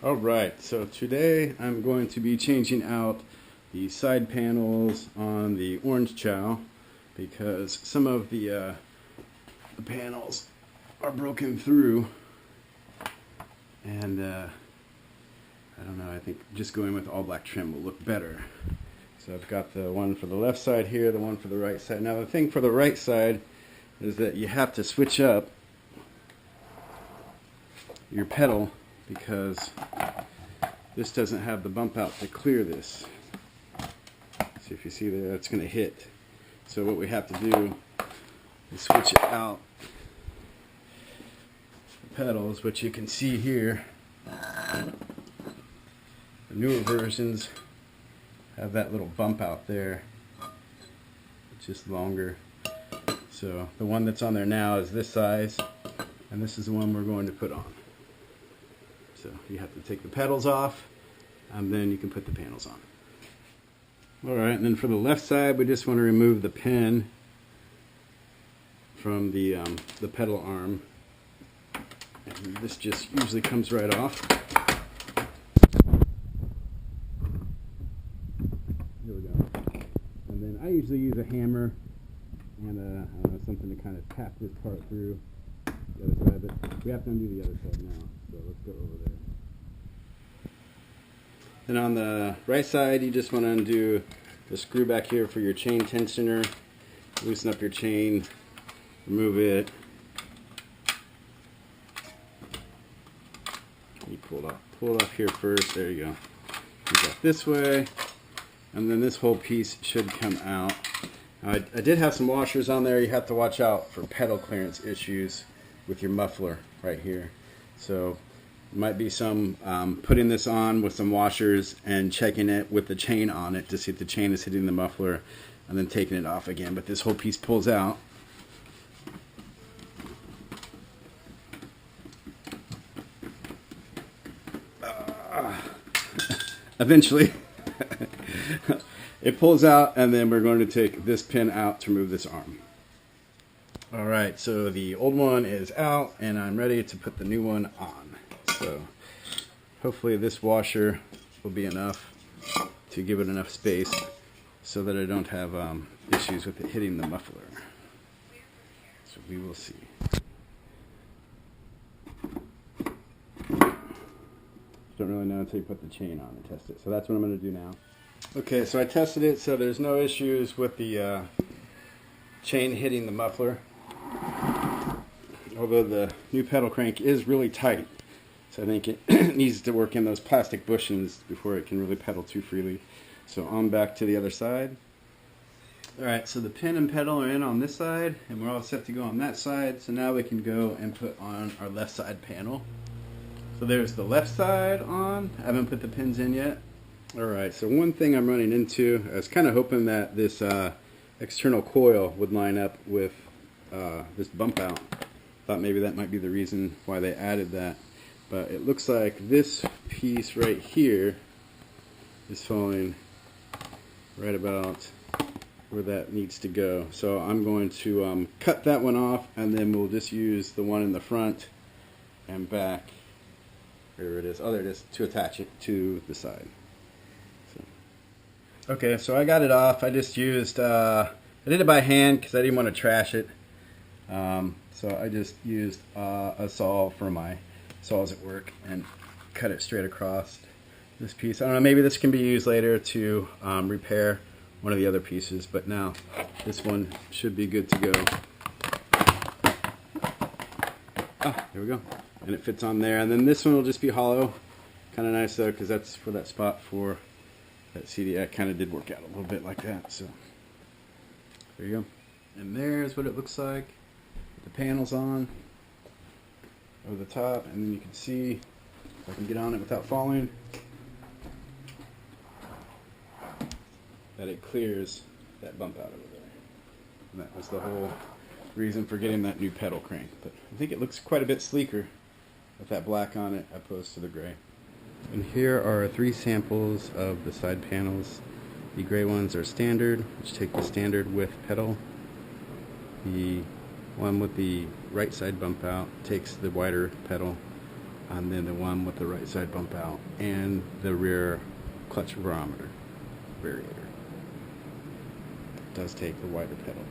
Alright, so today I'm going to be changing out the side panels on the Orange Chow because some of the panels are broken through, and I don't know, I think just going with all black trim will look better. So I've got the one for the left side here, the one for the right side. Now the thing for the right side is that you have to switch up your pedal because this doesn't have the bump out to clear this. See if you see there, it's going to hit. So what we have to do is switch it out. The pedals, which you can see here, the newer versions have that little bump out there. It's just longer. So the one that's on there now is this size, and this is the one we're going to put on. So you have to take the pedals off, and then you can put the panels on. Alright, and then for the left side, we just want to remove the pin from the pedal arm. And this just usually comes right off. There we go. And then I usually use a hammer and I don't know, something to kind of tap this part through the other side, but we have to undo the other side now, so let's go over there. Then on the right side, you just want to undo the screw back here for your chain tensioner. Loosen up your chain, remove it. You pull it off here first. There you go. You go this way, and then this whole piece should come out. I did have some washers on there. You have to watch out for pedal clearance issues with your muffler right here. So might be some putting this on with some washers and checking it with the chain on it to see if the chain is hitting the muffler, and then taking it off again. But this whole piece pulls out. Eventually it pulls out, and then we're going to take this pin out to remove this arm. Alright, so the old one is out, and I'm ready to put the new one on. So hopefully this washer will be enough to give it enough space so that I don't have issues with it hitting the muffler. So we will see. Don't really know until you put the chain on and test it. So that's what I'm going to do now. Okay, so I tested it, so there's no issues with the chain hitting the muffler. Although the new pedal crank is really tight. So I think it needs to work in those plastic bushings before it can really pedal too freely. So on back to the other side. Alright, so the pin and pedal are in on this side, and we're all set to go on that side. So now we can go and put on our left side panel. So there's the left side on. I haven't put the pins in yet. Alright, so one thing I'm running into, I was kind of hoping that this external coil would line up with this bump out. Thought maybe that might be the reason why they added that. But it looks like this piece right here is falling right about where that needs to go. So I'm going to cut that one off, and then we'll just use the one in the front and back. Where it is. Oh, there it is, to attach it to the side. So. Okay, so I got it off. I just used, I did it by hand because I didn't want to trash it. So I just used a saw for my saws at work and cut it straight across this piece. I don't know, maybe this can be used later to repair one of the other pieces, but now this one should be good to go. Ah, there we go. And it fits on there, and then this one will just be hollow. Kind of nice though, because that's for that spot for that CD. I kind of did work out a little bit like that. So there you go. And there's what it looks like. The panels on over the top, and then you can see if I can get on it without falling that it clears that bump out over there. And that was the whole reason for getting that new pedal crank. But I think it looks quite a bit sleeker with that black on it opposed to the gray. And here are 3 samples of the side panels. The gray ones are standard, which take the standard width pedal. The one with the right side bump out takes the wider pedal, and then the one with the right side bump out, and the rear clutch barometer variator. It does take the wider pedal.